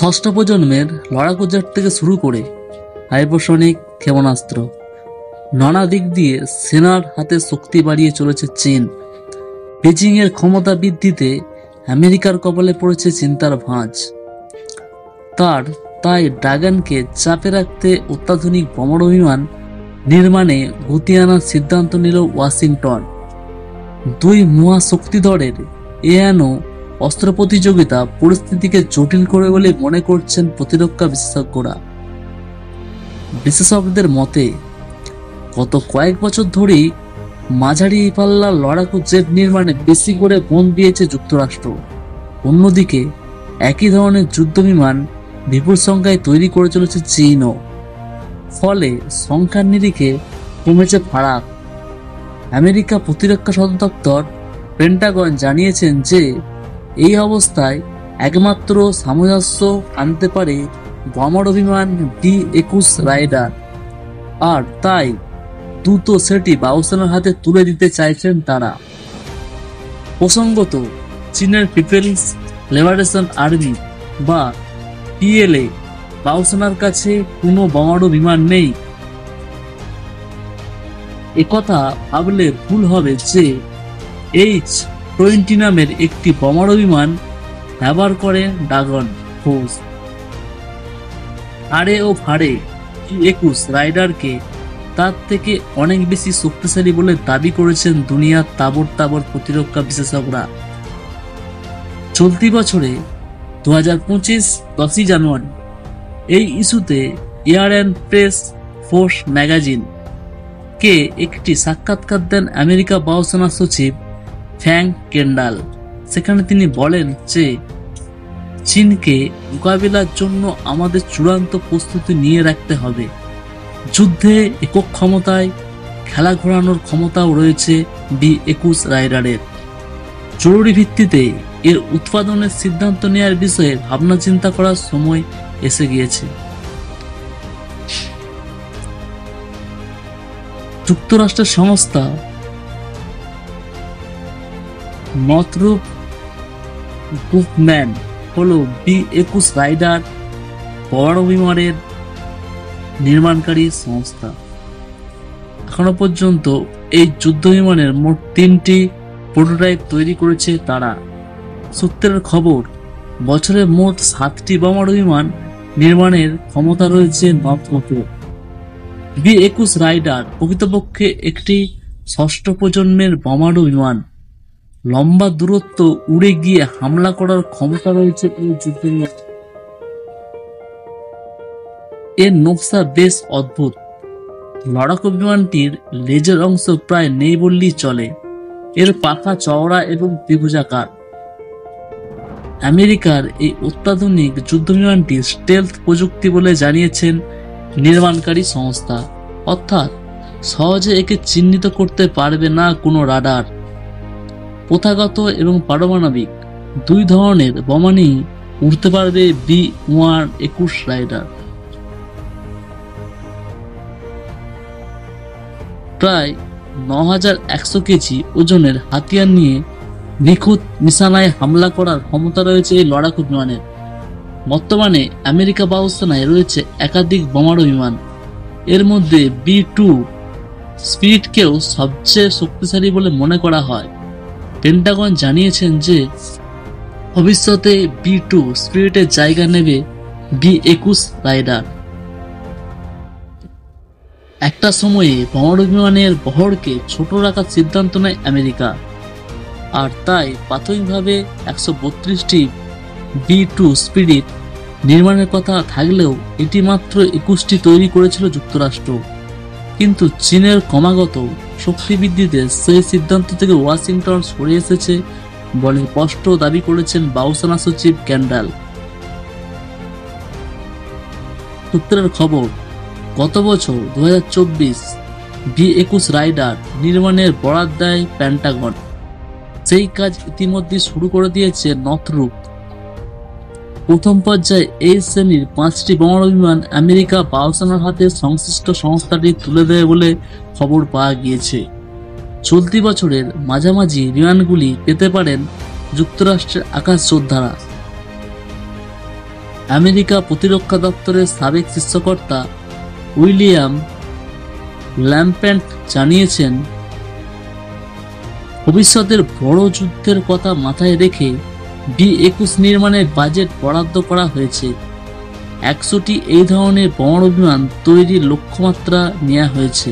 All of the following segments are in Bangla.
ষষ্ঠ প্রজন্মের লড়াকু জেট থেকে শুরু করে হাইপারসনিক ক্ষেপণাস্ত্র, নানা দিক দিয়ে সেনার হাতে শক্তি বাড়িয়ে চলেছে চীন। বেজিং এর ক্ষমতা বৃদ্ধিতে আমেরিকার কপালে পড়েছে চিন্তার ভাঁজ। তাই ড্রাগনকে চাপে রাখতে অত্যাধুনিক বোমারু বিমান নির্মাণে গতি আনার সিদ্ধান্ত নিল ওয়াশিংটন। দুই মহাশক্তিধরের এনো অস্ত্র প্রতিযোগিতা পরিস্থিতিকে জটিল করে বলে মনে করছেন প্রতিরক্ষা বিশেষজ্ঞরা। বিশেষজ্ঞদের মতে গত কয়েক বছর ধরেই মাঝারি পাল্লার লড়াকু জেট নির্মাণে বেশি করে মন দিয়েছে যুক্তরাষ্ট্র। অন্যদিকে একই ধরনের যুদ্ধ বিমান বিপুল সংখ্যায় তৈরি করে চলেছে চীনও। ফলে সংখ্যার নিরিখে কমেছে ফারাক। আমেরিকা প্রতিরক্ষা সদর দপ্তর পেন্টাগন জানিয়েছেন যে এই অবস্থায় একমাত্র সামঞ্জস্য আনতে পারে বোমারু বিমান B-21 রাইডার, আর তাই দ্রুত সেটি বায়ুসেনার হাতে তুলে দিতে চাইছেন তারা। প্রসঙ্গত, চীনের পিপলস লিবারেশন আর্মি বা PLA বায়ুসেনার কাছে কোনো বোমারু বিমান নেই। একথা ভাবলে ভুল হবে যে H-20 নামের একটি বোমারু বিমান ব্যবহার করে ড্রাগন ফোর্স। হাড়ে ও ফাড়ে B-21 রাইডারকে তার থেকে অনেক বেশি শক্তিশালী বলে দাবি করেছেন দুনিয়ার তাবড় প্রতিরক্ষা বিশেষজ্ঞরা। চলতি বছরে 2025 10ই জানুয়ারি এই ইস্যুতে air and press force magazine কে একটি সাক্ষাৎকার দেন আমেরিকা বায়ুসেনা সচিব ফ্যাং কেন্ডাল। সেখানে তিনি বলেন যে চীনকে মোকাবিলার জন্য আমাদের চূড়ান্ত প্রস্তুতি নিয়ে রাখতে হবে। যুদ্ধে একক ক্ষমতায় খেলা ঘোরানোর ক্ষমতাও রয়েছে B-21 রাইডারের। জরুরি ভিত্তিতে এর উৎপাদনের সিদ্ধান্ত নেওয়ার বিষয়ে ভাবনা চিন্তা করার সময় এসে গিয়েছে। যুক্তরাষ্ট্রের সংস্থা নথরপ গ্রুপম্যান হল B-21 রাইডার বোমারু বিমানের নির্মাণকারী সংস্থা। এখনো পর্যন্ত এই যুদ্ধ বিমানের মোট 3টি প্রোটোটাইপ তৈরি করেছে তারা। সূত্রের খবর, বছরে মোট 7টি বোমারু বিমান নির্মাণের ক্ষমতা রয়েছে নথরপের। B-21 রাইডার প্রকৃতপক্ষে একটি ষষ্ঠ প্রজন্মের বোমারু বিমান। লম্বা দূরত্ব উড়ে গিয়ে হামলা করার ক্ষমতা রয়েছে এই যুদ্ধ বিমান। এর নকশা বেশ অদ্ভুত। লড়াকু বিমানটির লেজের অংশ প্রায় নেই বললেই চলে। এর পাখা চওড়া এবং ত্রিভুজাকার। আমেরিকার এই অত্যাধুনিক যুদ্ধ বিমানটি স্টেলথ প্রযুক্তি বলে জানিয়েছেন নির্মাণকারী সংস্থা, অর্থাৎ সহজে একে চিহ্নিত করতে পারবে না কোনো রাডার। প্রথাগত এবং পারমাণবিক দুই ধরনের বোমা নিয়ে উড়তে পারবে B-21 রাইডার। প্রায় 9100 কেজি ওজনের হাতিয়ার নিয়ে নিখুঁত নিশানায় হামলা করার ক্ষমতা রয়েছে এই লড়াকু বিমানের। বর্তমানে আমেরিকা বায়ুসেনায় রয়েছে একাধিক বোমারু বিমান। এর মধ্যে B-2 স্পিরিটকেও সবচেয়ে শক্তিশালী বলে মনে করা হয়। পেন্টাগন জানিয়েছেন যে ভবিষ্যতে B-2 স্পিরিটের জায়গা নেবে B-21 রাইডার। একটা সময়ে বোমারু বিমানের বহরকে ছোট রাখার সিদ্ধান্ত নেয় আমেরিকা, আর তাই প্রাথমিকভাবে 132টি B-2 স্পিরিট নির্মাণের কথা থাকলেও এটি মাত্র 21টি তৈরি করেছিল যুক্তরাষ্ট্র। কিন্তু চীনের ক্রমাগত শক্তি বৃদ্ধিতে সেই সিদ্ধান্ত থেকে ওয়াশিংটন সরে এসেছে বলে স্পষ্ট দাবি করেছেন বায়ুসেনা সচিব ক্যান্ডাল। সূত্রের খবর, গত বছর 2024 B-21 রাইডার নির্মাণের বরাত দেয় পেন্টাগন। সেই কাজ ইতিমধ্যে শুরু করে দিয়েছে নথরপ। প্রথম পর্যায়ে এই শ্রেণীর 5টি বোমারু বিমান আমেরিকা বায়ুসেনার হাতে সংশ্লিষ্ট সংস্থাটি তুলে দেবে বলে খবর পাওয়া গিয়েছে। চলতি বছরের মাঝামাঝি বিমানগুলি পেতে পারেন যুক্তরাষ্ট্রের আকাশ যোদ্ধারা। আমেরিকা প্রতিরক্ষা দপ্তরের সাবেক শীর্ষকর্তা উইলিয়াম ল্যাম্পেন্ট জানিয়েছেন, ভবিষ্যতের বড় যুদ্ধের কথা মাথায় রেখে B-21 নির্মাণের বাজেট বরাদ্দ করা হয়েছে। 100টি এই ধরনের বোমারু বিমান তৈরির লক্ষ্যমাত্রা নেওয়া হয়েছে।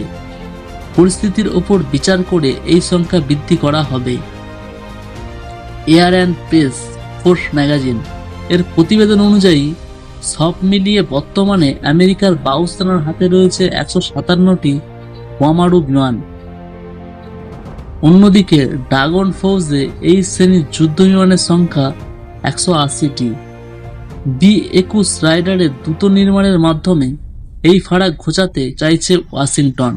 পরিস্থিতির ওপর বিচার করে এই সংখ্যা বৃদ্ধি করা হবে। Air and space force magazine এর প্রতিবেদন অনুযায়ী সব মিলিয়ে বর্তমানে আমেরিকার বায়ুসেনার হাতে রয়েছে 157টি বোমারু বিমান। অন্যদিকে ড্রাগন ফোর্সে এই শ্রেণীর যুদ্ধ বিমানের সংখ্যা 180টি। B-21 রাইডারের দ্রুত নির্মাণের মাধ্যমে এই ফারাক ঘোচাতে চাইছে ওয়াশিংটন।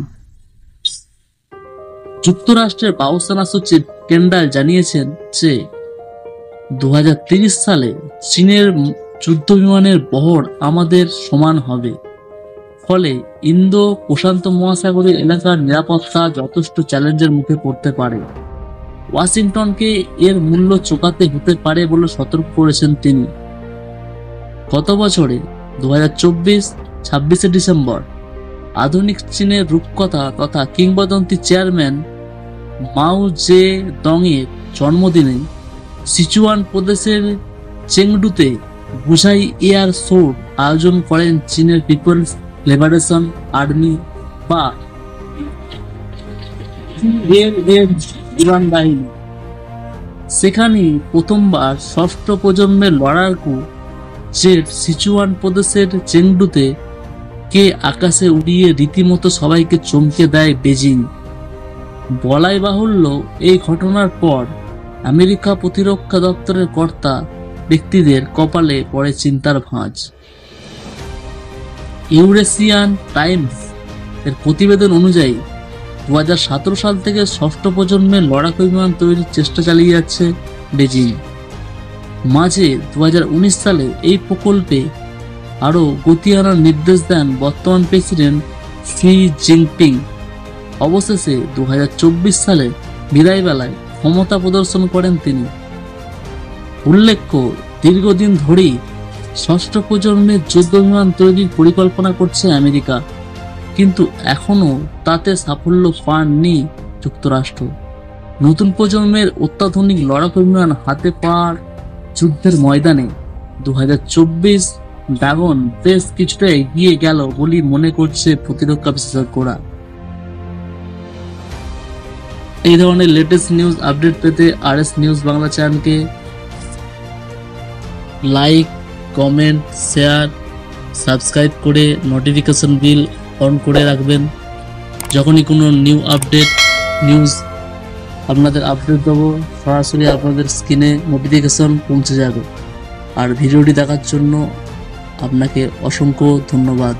যুক্তরাষ্ট্রের বায়ুসেনা সচিব কেন্ডাল জানিয়েছেন যে 2030 সালে চীনের যুদ্ধ বিমানের বহর আমাদের সমান হবে। ফলে ইন্দো প্রশান্ত মহাসাগরীয় এলাকার নিরাপত্তা যথেষ্ট চ্যালেঞ্জের মুখে পড়তে পারে। ওয়াশিংটনকে এর মূল্য চোকাতে হতে পারে বলে সতর্ক করেছেন তিনি। গত বছরে 2024 ডিসেম্বর আধুনিক চীনের রূপকথা তথা কিংবদন্তি চেয়ারম্যান মাও জে দং এর জন্মদিনে সিচুয়ান প্রদেশের চেংডুতে বুঝাই এয়ার শোর আয়োজন করেন চীনের পিপলস লিবারেশন আর্মি বা বিমান বাহিনী। সেখানে প্রথমবার ষষ্ঠ প্রজন্মের লড়াকু জেট সিচুয়ান প্রদেশের চেংডুতে কে আকাশে উড়িয়ে রীতিমতো সবাইকে চমকে দেয় বেজিং। বলাই বাহুল্য, এই ঘটনার পর আমেরিকা প্রতিরক্ষা দপ্তরের কর্তা ব্যক্তিদের কপালে পড়ে চিন্তার ভাঁজ। ইউরেশিয়ান টাইমস এর প্রতিবেদন অনুযায়ী 2017 সাল থেকে ষষ্ঠ প্রজন্মের লড়াকু বিমান তৈরির চেষ্টা চালিয়ে যাচ্ছে বেজিং। মাঝে 2019 সালে এই প্রকল্পে আরও গতি আনার নির্দেশ দেন বর্তমান প্রেসিডেন্ট শি জিনপিং। অবশেষে 2024 সালে বিদায়বেলায় ক্ষমতা প্রদর্শন করেন তিনি। উল্লেখ্য, দীর্ঘদিন ধরেই ষষ্ঠ প্রজন্মের যুদ্ধ বিমান তৈরির পরিকল্পনা করছে আমেরিকা, কিন্তু এখনও তাতে সাফল্য পাননি যুক্তরাষ্ট্র। নতুন প্রজন্মের অত্যাধুনিক লড়াকু বিমান হাতে পাওয়ার যুদ্ধের ময়দানে 2024 ড্রাগন বেশ কিছুটা এগিয়ে গেল বলে মনে করছে প্রতিরক্ষা বিশেষজ্ঞরা। এই ধরনের লেটেস্ট নিউজ আপডেট পেতে RS নিউজ বাংলা চ্যানেলকে লাইক, কমেন্ট, শেয়ার, সাবস্ক্রাইব করে নোটিফিকেশন বিল অন করে রাখবেন। যখনই কোনো নিউজ আপনাদের আপডেট দেবো, সরাসরি আপনাদের স্ক্রিনে নোটিফিকেশন পৌঁছে যাবে। আর ভিডিওটি দেখার জন্য আপনাকে অসংখ্য ধন্যবাদ।